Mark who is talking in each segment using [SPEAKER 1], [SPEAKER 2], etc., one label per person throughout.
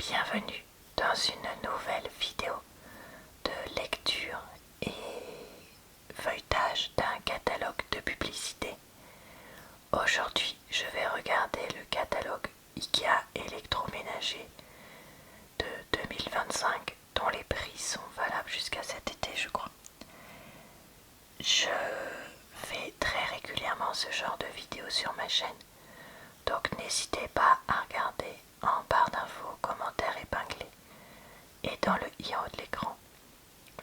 [SPEAKER 1] bienvenue dans une nouvelle vidéo de lecture et feuilletage d'un catalogue de publicité. Aujourd'hui, je vais regarder le catalogue IKEA électroménager de 2025 dont les prix sont valables jusqu'à cet été, je crois. Je fais très régulièrement ce genre de vidéos sur ma chaîne, donc n'hésitez pas à regarder en barre d'infos, commentaires épinglés et dans le i en haut de l'écran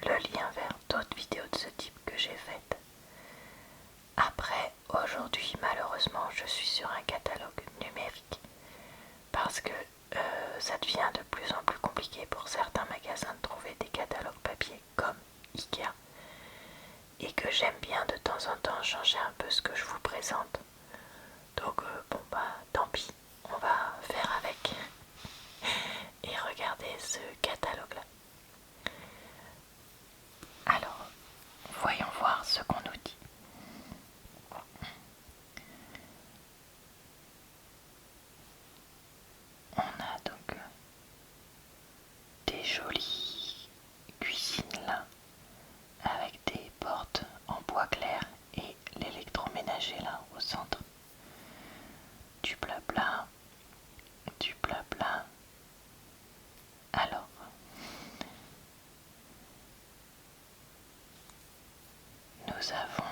[SPEAKER 1] le lien vers d'autres vidéos de ce type que j'ai faites. Après, aujourd'hui, malheureusement, je suis sur un catalogue numérique parce que ça devient de plus en plus compliqué pour certains magasins de trouver des catalogues papier comme IKEA et que j'aime bien de temps en temps changer un peu ce que je vous présente. Donc tant pis, on va faire avec et regarder ce catalogue là. Alors, voyons voir ce qu'on nous dit. On a donc des jolies cuisines là, avec des portes en bois clair et l'électroménager là au centre. Du blabla, du blabla. Alors, nous avons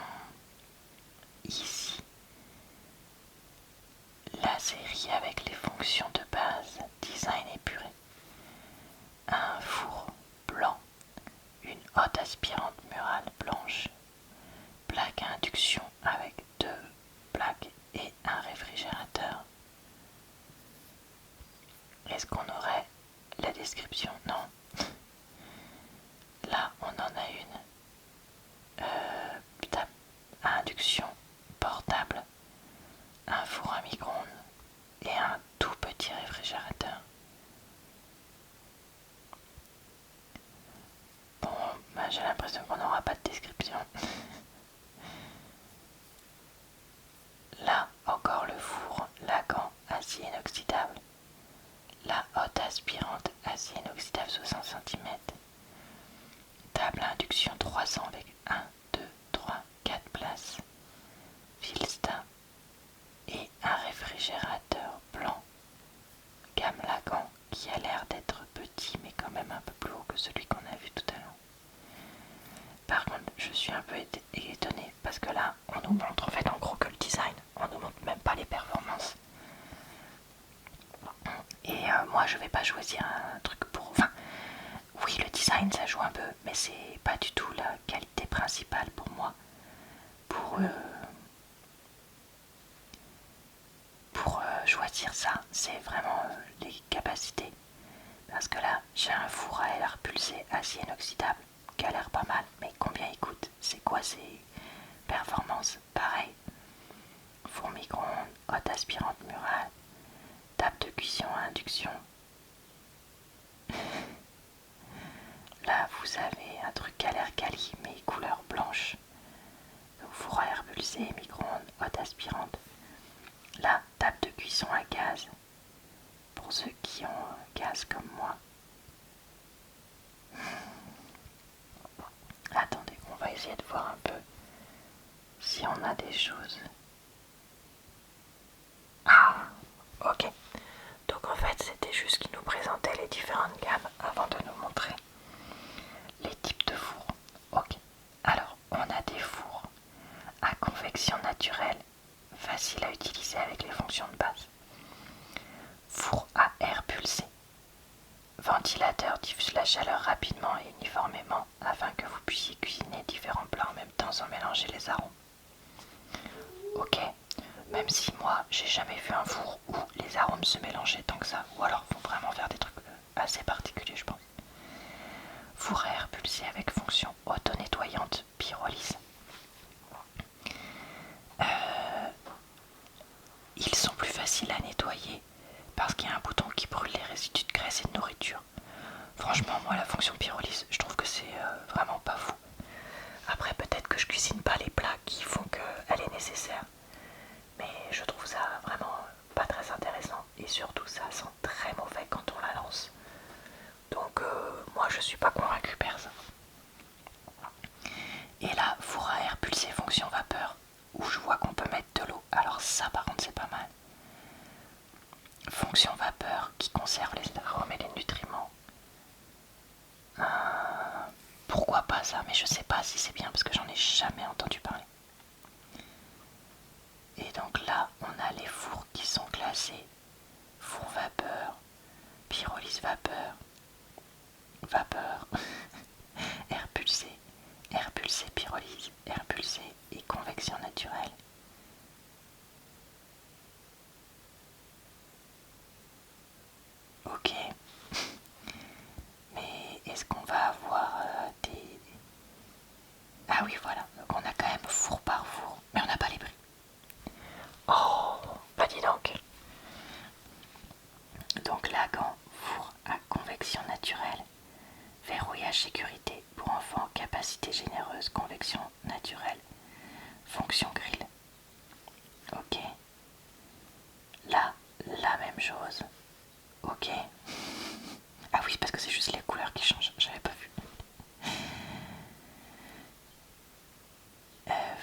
[SPEAKER 1] ici la série avec les fonctions de base, design épuré. Un four blanc, une hotte aspirante murale blanche, plaque à induction avec 2 plaques et un réfrigérateur. Est-ce qu'on aurait la description? Non. Là, on en a une à induction portable, un four à micro-ondes et un tout petit réfrigérateur. Bon, j'ai l'impression qu'on n'aura pas de description. Là, encore le four Lagan acier inoxydable. La hotte aspirante acier inoxydable 60 cm. Table à induction 300 avec 1, 2, 3, 4 places. Filsta. Et un réfrigérateur blanc gamme Lagan qui a l'air d'être petit mais quand même un peu plus haut que celui qu'on a vu tout à l'heure. Par contre, je suis un peu étonnée parce que là, on nous montre en fait en gros que le design, on nous montre même pas les performances. Et moi, je vais pas choisir un truc pour... Enfin, oui, le design, ça joue un peu, mais c'est pas du tout la qualité principale pour moi. Pour choisir ça, c'est vraiment les capacités. Parce que là, j'ai un four à air pulsé acier inoxydable qui a l'air pas mal, mais combien il coûte? C'est quoi ces performances? Pareil, four micro-ondes, hotte aspirante murale, table de cuisson à induction. Là, vous avez un truc qui a l'air quali, mais couleur blanche. Donc, four à air pulsé, micro-ondes, hotte aspirante. Là, table de cuisson à gaz. Pour ceux qui ont gaz comme moi. Attendez, on va essayer de voir un peu si on a des choses. Ah, ok. Donc en fait, c'était juste qu'il nous présentait les différentes gammes avant de nous montrer les types de fours. Ok. Alors, on a des fours à convection naturelle, faciles à utiliser avec les fonctions de base. Four à air pulsé. Ventilateur diffuse la chaleur rapidement et uniformément afin que vous puissiez cuisiner différents plats en même temps sans mélanger les arômes. Ok, même si moi j'ai jamais vu un four où les arômes se mélangeaient tant que ça, ou alors faut vraiment faire des trucs assez particuliers je pense. Four à air pulsé avec fonction auto-nettoyante pyrolyse. Ils sont plus faciles à nettoyer parce qu'il y a un bouton qui brûle les résidus de graisse et de nourriture. Franchement, moi, la fonction pyrolyse, je trouve que c'est vraiment pas fou. Après, peut-être que je cuisine pas les plats qui font qu'elle est nécessaire. Mais je trouve ça vraiment pas très intéressant. Et surtout, ça sent très mauvais quand on la lance. fonction vapeur qui conserve les arômes et les nutriments. Pourquoi pas ça, mais je sais pas si c'est bien parce que j'en ai jamais entendu parler. Et donc là, on a les fours qui sont classés. Four vapeur, pyrolyse vapeur, vapeur, air pulsé pyrolyse, air pulsé et convection naturelle. Ok, mais est-ce qu'on va avoir des... Ah oui, voilà, donc on a quand même four par four, mais on n'a pas les prix. Oh, bah dis donc. Donc Lagan, four à convection naturelle, verrouillage sécurité pour enfants, capacité généreuse, convection naturelle, fonction grill. Ok. Là, la même chose. Ok. Ah oui, parce que c'est juste les couleurs qui changent, j'avais pas vu.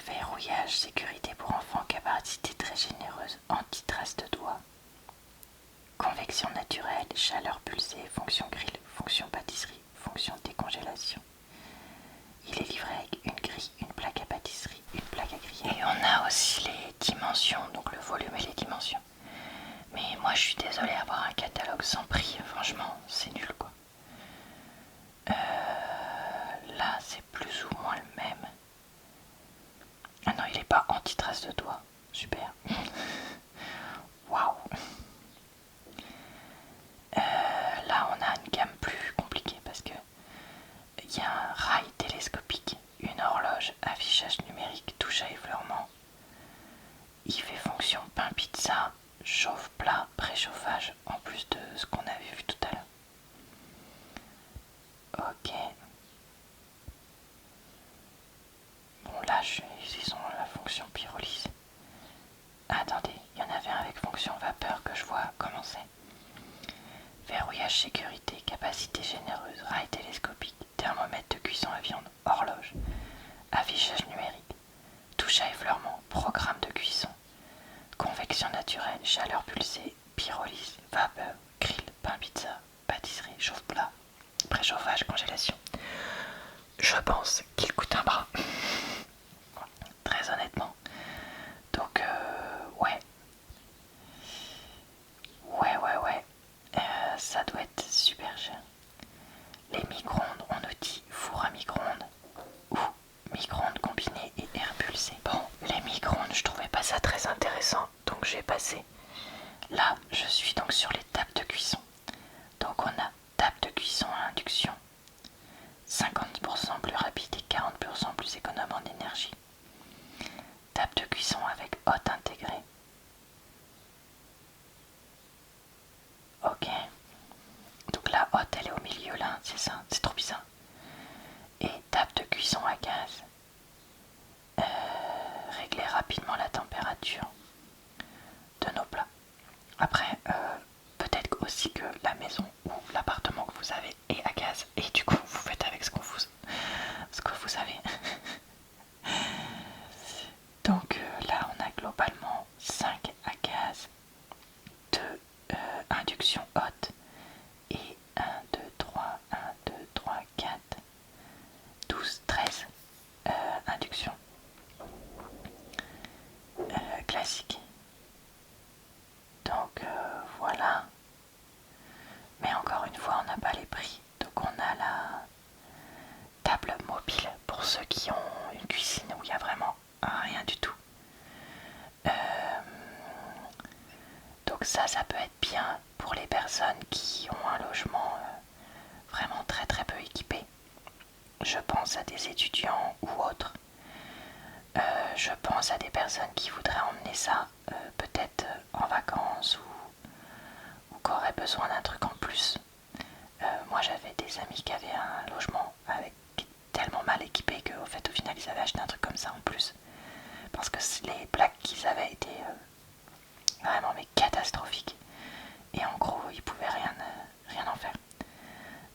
[SPEAKER 1] Verrouillage, sécurité pour enfants, capacité très généreuse, anti-trace de doigts. Convection naturelle, chaleur pulsée, fonction grill, fonction pâtisserie, fonction décongélation. Il est livré avec une grille, une plaque à pâtisserie, une plaque à griller. Et on a aussi les dimensions, donc le volume et les dimensions. Mais moi je suis désolée, avoir un catalogue sans prix, franchement, c'est nul quoi. Là c'est plus ou moins le même. Ah non, il est pas anti-trace de doigts. Super. Waouh. Là on a une gamme plus compliquée parce que il y a un rail télescopique, une horloge, affichage numérique, touche à effleurement. Il fait fonction pain pizza, chauffe plat, préchauffage, en plus de ce qu'on avait vu tout à l'heure. Ok. Bon là ils ont la fonction pyrolyse. Attendez, il y en avait un avec fonction vapeur que je vois commencer. Verrouillage sécurité, capacité généreuse, rail télescopique, thermomètre de cuisson à viande, horloge, affichage numérique, touche à effleurement, programme de cuisson, convection naturelle, chaleur pulsée, pyrolyse, vapeur, grill, pain pizza, pâtisserie, chauffe-plat, préchauffage, congélation. Je pense qu'il coûte un bras. Très honnêtement. Donc ouais. Ouais. Ça doit être super cher. Les micro-ondes, on nous dit four à micro-ondes ou micro-ondes combiné et air pulsé. Bon, les micro-ondes, je trouvais pas ça très intéressant, donc j'ai passé. Là, je suis donc sur les tables de cuisson. Donc on a table de cuisson à induction, 50% plus rapide et 40% plus économe en énergie. Table de cuisson avec hotte intégrée. Ok. Donc la hotte elle est au milieu là, c'est ça, c'est trop bizarre. Et table de cuisson à gaz. Régler rapidement la température de nos plats. Après, peut-être aussi que la maison ou l'appartement que vous avez est à gaz et du coup vous faites avec ce que vous avez. Donc là on a globalement 5 à gaz, 2 induction haute et 1, 2, 3, 1, 2, 3, 4, 12, 13 induction classique. Donc voilà. Mais encore une fois, on n'a pas les prix. Donc on a la table mobile pour ceux qui ont une cuisine où il n'y a vraiment rien du tout. Donc ça peut être bien pour les personnes qui ont un logement vraiment très très peu équipé. Je pense à des étudiants ou autres. Je pense à des personnes qui voudraient emmener ça peut-être en vacances ou qui auraient besoin d'un truc en plus. Moi j'avais des amis qui avaient un logement avec tellement mal équipé qu'au fait au final ils avaient acheté un truc comme ça en plus. Parce que les plaques qu'ils avaient étaient vraiment mais catastrophiques. Et en gros ils pouvaient rien en faire.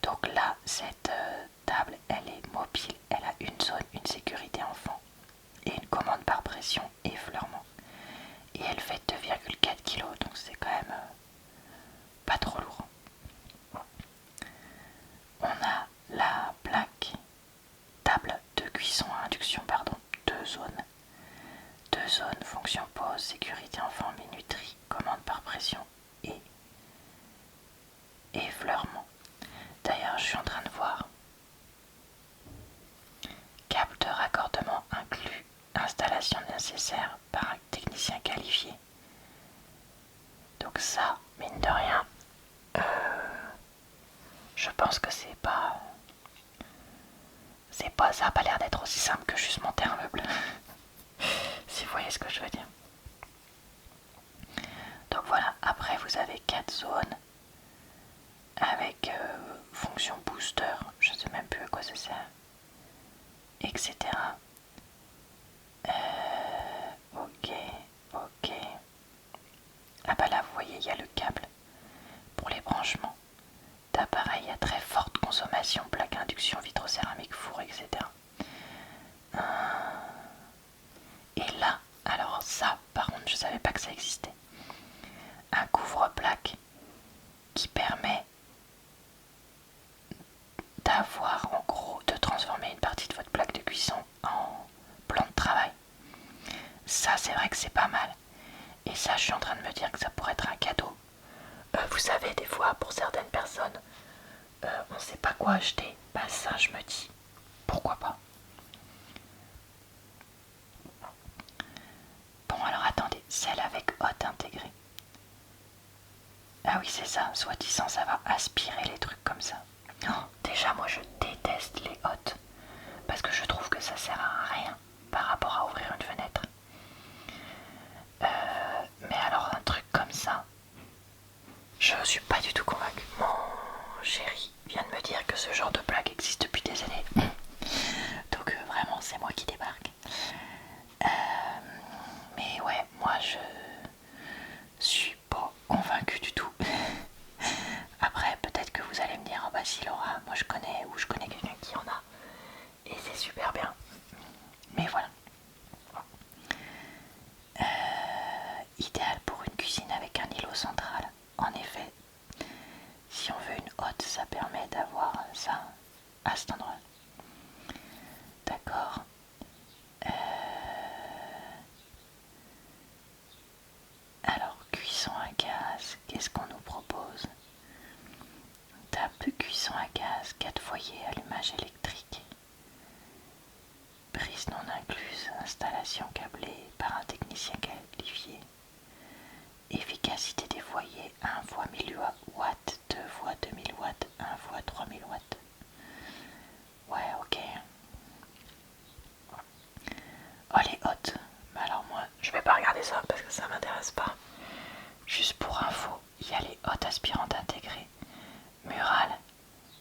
[SPEAKER 1] Donc là cette table elle est mobile, elle a une zone, une sécurité enfant et une commande par pression et effleurement. Et elle fait 2,4 kg, donc c'est quand même pause, sécurité enfant, minuterie, commande par pression et effleurement. D'ailleurs, je suis en train de voir. Câble de raccordement inclus, installation nécessaire par un technicien qualifié. Donc ça, mine de rien, je pense que ça a pas l'air d'être aussi simple que juste monter un meuble. Si vous voyez ce que je veux dire. Donc voilà, après vous avez 4 zones avec fonction booster, je sais même plus à quoi ça sert, etc. Ok. Ah bah là vous voyez il y a le câble pour les branchements d'appareils à très forte consommation, plaque induction, vitrocéramique, four, etc. Et là, alors ça par contre je savais pas que ça existait. Un couvre-plaque qui permet d'avoir en gros de transformer une partie de votre plaque de cuisson en plan de travail. Ça c'est vrai que c'est pas mal. Et ça je suis en train de me dire que ça pourrait être un cadeau. Vous savez des fois pour certaines personnes on sait pas quoi acheter. Bah ça je me dis pourquoi pas. Bon alors attendez, celle avec hotte intégrée. Ah oui c'est ça, soi-disant ça va aspirer les trucs comme ça. Oh, déjà moi je déteste les hottes parce que je trouve que ça sert à rien par rapport à ouvrir une fenêtre. Mais alors un truc comme ça, je suis pas du tout convaincue. Mon chéri vient de me dire que ce genre de plaque existe depuis des années. Donc vraiment c'est moi qui débarque. Mais ouais, moi je suis pas convaincue du tout. Après peut-être que vous allez me dire, oh bah si Laura, moi je connais quelqu'un qui en a. Et c'est super bien. Mais voilà. Idéal pour une cuisine avec un îlot central. En effet, si on veut une hotte, ça permet d'avoir ça à cet endroit. D'accord. Alors, cuisson à gaz, qu'est-ce qu'on nous propose? Table de cuisson à gaz, 4 foyers, allumage électrique. Prise non incluse, installation câblée par un technicien qualifié. Efficacité des foyers, 1 fois 1000 watts, 2 fois 2000 watts, 1 fois 3000 watts. Ouais, ok. Oh, les hottes. Mais alors moi, je vais pas regarder ça parce que ça m'intéresse pas. Juste pour info, il y a les hottes aspirantes intégrées, murales,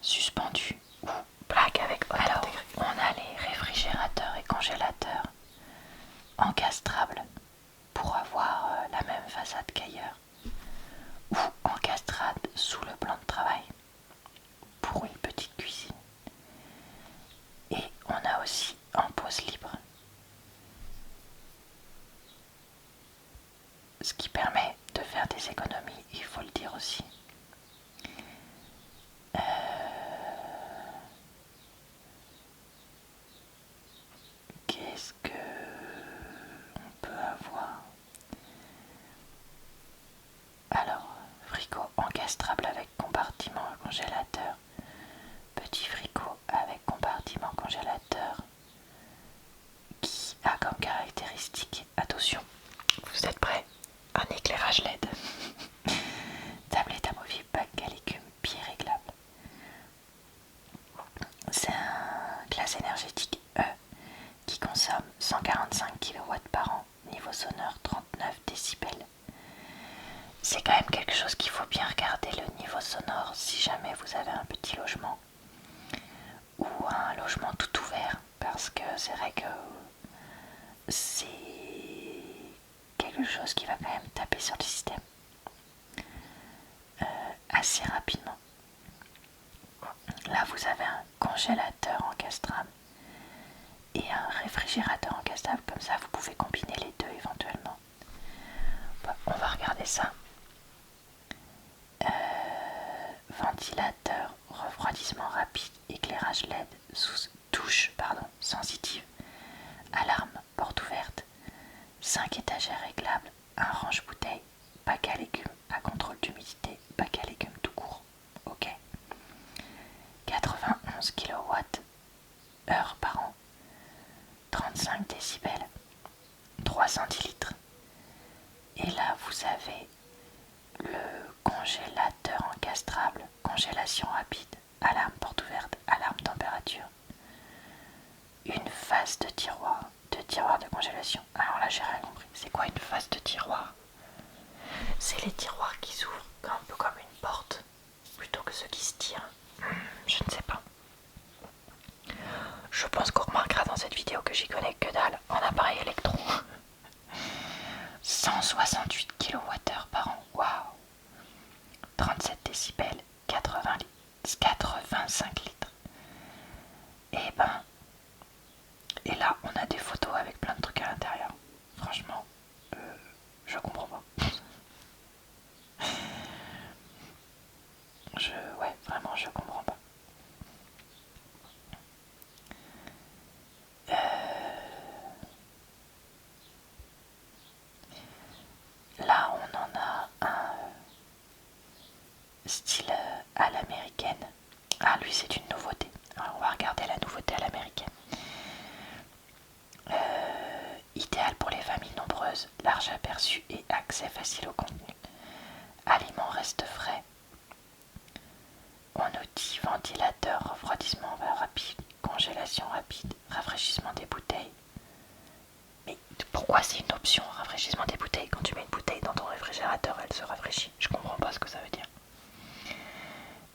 [SPEAKER 1] suspendues ou plaques avec hottes intégrées. On a les réfrigérateurs et congélateurs encastrables pour avoir la même façade qu'ailleurs, ou encastrade sous le plan de travail pour une petite cuisine. Et on a aussi en pose libre, ce qui permet de faire des économies, il faut le dire aussi. Qu'est-ce que on peut avoir? Alors, frigo encastrable avec compartiment congélateur, petit frigo avec compartiment congélateur qui a comme caractéristique, attention, vous êtes prêts? Un éclairage LED. Tablette amovible, bac à légumes, pied réglable. C'est un classe énergétique E qui consomme 145 kW par an, niveau sonore 39 décibels. C'est quand même quelque chose qu'il faut bien regarder, le niveau sonore, si jamais vous avez un petit logement ou un logement tout ouvert, parce que c'est vrai que c'est quelque chose qui va quand même taper sur le système assez rapidement. Là vous avez un congélateur encastrable et un réfrigérateur encastrable, comme ça vous pouvez combiner les deux éventuellement. Bon, on va regarder ça. Ventilateur, refroidissement rapide, éclairage LED, touche sensitive, alarme, porte ouverte, 5 étagères réglables, un range-bouteille, bac à légumes à contrôle d'humidité, bac à légumes tout court. Ok. 91 kWh par an, 35 décibels, 3 centilitres. Et là, vous avez le congélateur encastrable, congélation rapide, alarme porte ouverte, alarme température. Une phase de tiroir de congélation. Alors là, j'ai rien compris. C'est quoi une phase de tiroir? C'est les tiroirs qui s'ouvrent un peu comme une porte, plutôt que ceux qui se tirent. Je ne sais pas. Je pense qu'on remarquera dans cette vidéo que j'y connais que dalle en appareil électro. 168 kWh par an, waouh. 37 décibels, 85 litres. Et là, on a des photos avec plein de trucs à l'intérieur. Franchement, je comprends pas. Ouais, vraiment, je comprends pas. Là, on en a un style à l'américaine. Ah, lui, c'est une nouveauté. Alors, on va regarder la nouveauté à l'américaine. Idéal pour les familles nombreuses, large aperçu et accès facile au contenu. Aliments restent frais. On outil ventilateur, refroidissement rapide, congélation rapide, rafraîchissement des bouteilles. Mais pourquoi c'est une option, rafraîchissement des bouteilles? Quand tu mets une bouteille dans ton réfrigérateur, elle se rafraîchit. Je comprends pas ce que ça veut dire.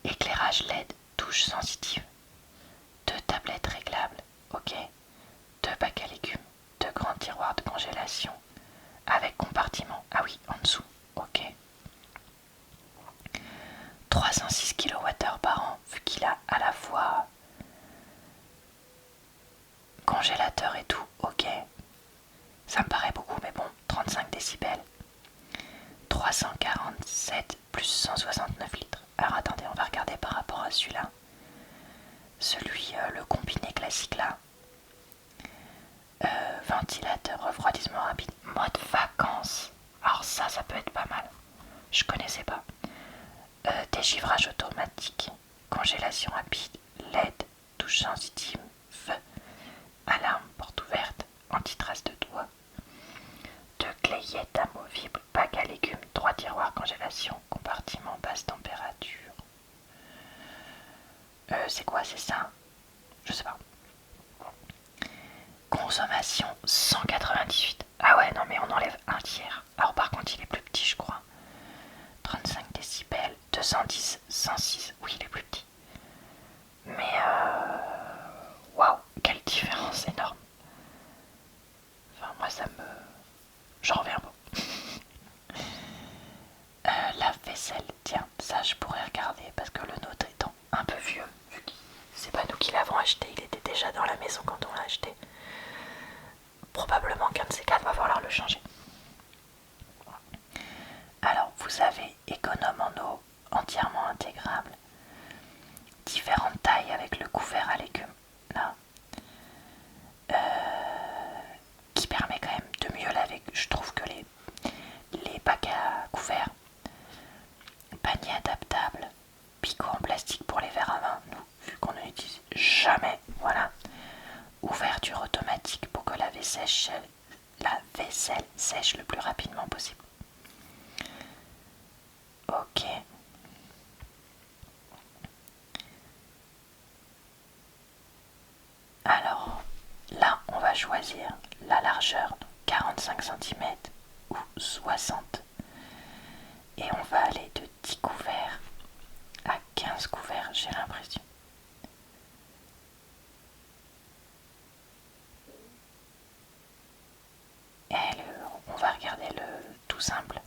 [SPEAKER 1] Éclairage LED, touche sensitive. 2 tablettes réglables, ok. 2 bacs à légumes, 2 grands tiroirs de congélation avec compartiment. Ah oui, en dessous, ok. 306 kWh par an, vu qu'il a à la fois congélateur et tout, ok. Ça me paraît beaucoup, mais bon, 35 décibels. 347 plus 169 litres. Alors attendez, on va regarder par rapport à celui-là. Le combiné classique là. Ventilateur, refroidissement rapide, mode vacances. Alors ça peut être pas mal. Je connaissais pas. Dégivrage automatique, congélation rapide, LED, touche sensitive, feu, alarme porte ouverte, anti-trace de doigts, 2 clayettes amovibles, bac à légumes, 3 tiroirs congélation, compartiment basse température. C'est quoi, c'est ça? Je sais pas. Consommation 198. Ah ouais, non mais on enlève un tiers. Alors par contre il est plus petit je crois. 35 décibels, 210, 106. Oui, il est plus petit. Mais waouh, quelle différence énorme. Enfin moi ça me... J'en reviens pas. Lave-vaisselle, tiens, ça je pourrais regarder parce que le nôtre étant un peu vieux, vu que c'est pas nous qui l'avons acheté, il était déjà dans la maison quand on l'a acheté. Probablement qu'un de ces quatre va falloir le changer. Alors vous avez économe en eau, entièrement intégrable, différentes tailles avec le couvert à légumes là, qui permet quand même de mieux laver. Je trouve que les bacs à couverts, panier adaptable, picot en plastique pour les verres à vin, nous vu qu'on ne l'utilise jamais, voilà. Ouverture automatique pour que la vaisselle sèche le plus rapidement possible. Ok. Alors là on va choisir la largeur, donc 45 cm ou 60, et on va aller de 10 couverts à 15 couverts, j'ai l'impression. Et on va regarder le tout simple.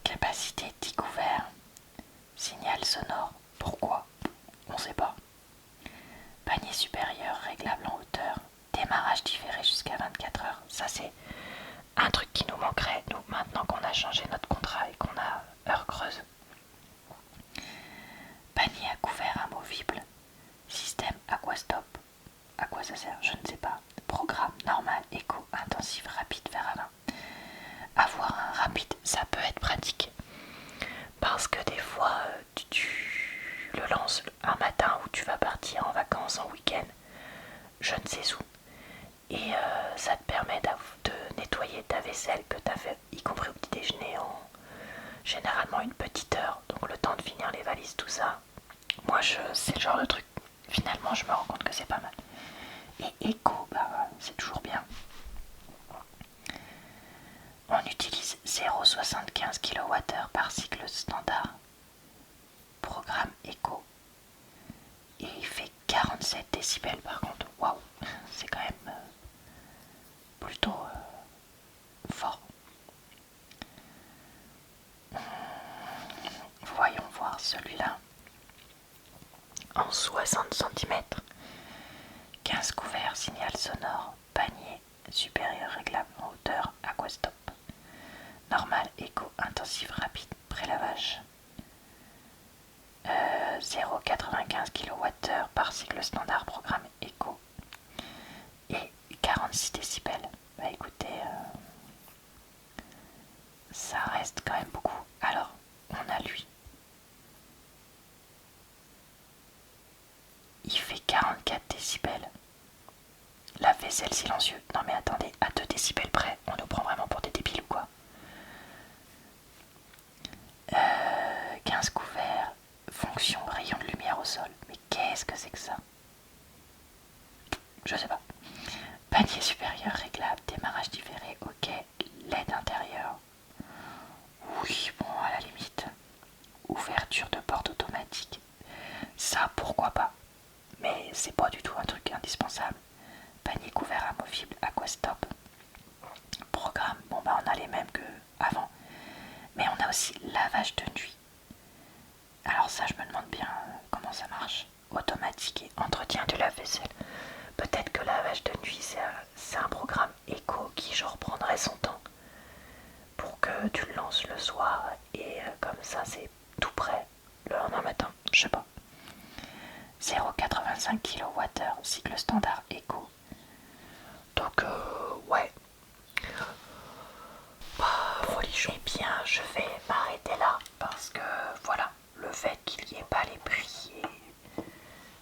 [SPEAKER 1] Capacité 10 couverts. Signal sonore. Pourquoi? On sait pas. Panier supérieur réglable en hauteur. Démarrage différé jusqu'à 24 heures. Ça c'est un truc qui nous manquerait, nous, maintenant qu'on a changé notre contrat et qu'on a heure creuse. Panier à couvert amovible. Système Aquastop. À quoi ça sert? Je ne sais pas. Programme normal, éco, intensif. généralement une petite heure, donc le temps de finir les valises, tout ça. Moi, c'est le genre de truc, finalement, je me rends compte que c'est pas mal. Et éco, bah, c'est toujours bien. On utilise 0,75 kWh par cycle standard. Programme éco. Et il fait 47 décibels par contre. Waouh, c'est quand même plutôt fort. Voyons voir celui-là. En 60 cm. 15 couverts, signal sonore, panier supérieur réglable en hauteur, aquastop. Normal, éco, intensif, rapide, prélavage. 0,95 kWh par cycle standard, programme éco. Et 46 décibels. Bah écoutez, ça reste quand même beaucoup. Alors, on a lui. Il fait 44 décibels. La vaisselle silencieux. Non mais attendez, à 2 décibels près, on nous prend vraiment pour des débiles ou quoi? 15 couverts, fonction rayon de lumière au sol. Mais qu'est-ce que c'est que ça? Je sais pas. Panier supérieur réglable, démarrage différé, ok. LED intérieur. Oui, bon, à la limite. Ouverture de porte automatique. Ça, pourquoi pas? Mais c'est pas du tout un truc indispensable. Panier couvert amovible, aquastop. Programme, bon bah on a les mêmes que avant. Mais on a aussi lavage de nuit. Alors ça, je me demande bien comment ça marche. Automatique et entretien de la vaisselle. Peut-être que lavage de nuit, c'est un programme éco qui genre prendrait son temps pour que tu le lances le soir et comme ça c'est tout prêt le lendemain matin. Je sais pas. 0,85 kWh, cycle standard éco. Donc ouais. Folichon. Eh bien, je vais m'arrêter là parce que voilà, le fait qu'il n'y ait pas les prix et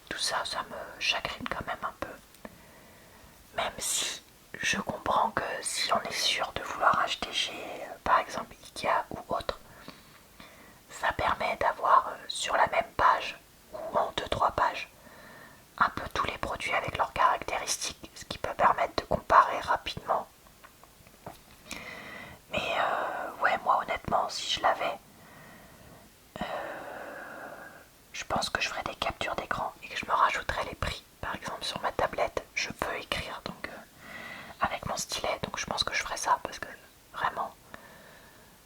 [SPEAKER 1] tout ça, ça me chagrine quand même un peu. Même si je comprends que si on est sûr de vouloir acheter chez par exemple Ikea ou autre, ça permet d'avoir sur la même page ou en 2-3 pages un peu tous les produits avec leurs caractéristiques, ce qui peut permettre de comparer rapidement. Mais ouais, moi honnêtement, si je l'avais, je pense que je ferais des captures d'écran et que je me rajouterais les prix. Par exemple sur ma tablette, je peux écrire donc avec mon stylet, donc je pense que je ferais ça parce que vraiment,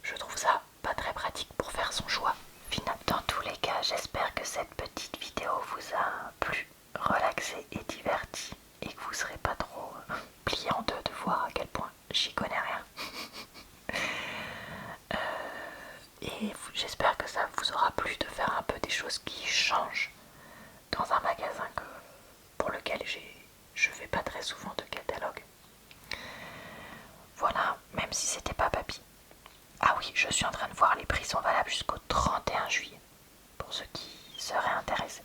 [SPEAKER 1] je trouve ça pas très pratique pour faire son choix final. Dans tous les cas, j'espère que cette petite vidéo vous a plu, relaxé et diverti et que vous serez pas trop plié en deux de voir à quel point j'y connais rien. Et j'espère que ça vous aura plu de faire un peu des choses qui changent dans un magasin pour lequel je fais pas très souvent de catalogue. Voilà, même si c'était pas papy. Ah oui, je suis en train de voir, les prix sont valables jusqu'au 31 juillet, pour ceux qui seraient intéressés.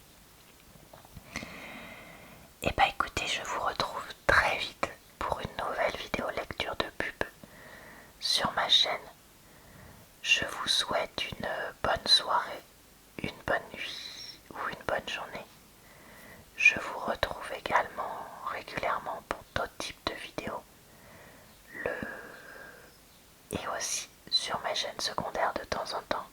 [SPEAKER 1] Et bah écoutez, je vous retrouve très vite pour une nouvelle vidéo lecture de pub sur ma chaîne. Je vous souhaite une bonne soirée, une bonne nuit ou une bonne journée. Je vous retrouve également régulièrement pour d'autres types de vidéos. Et aussi sur mes chaînes secondaires de temps en temps.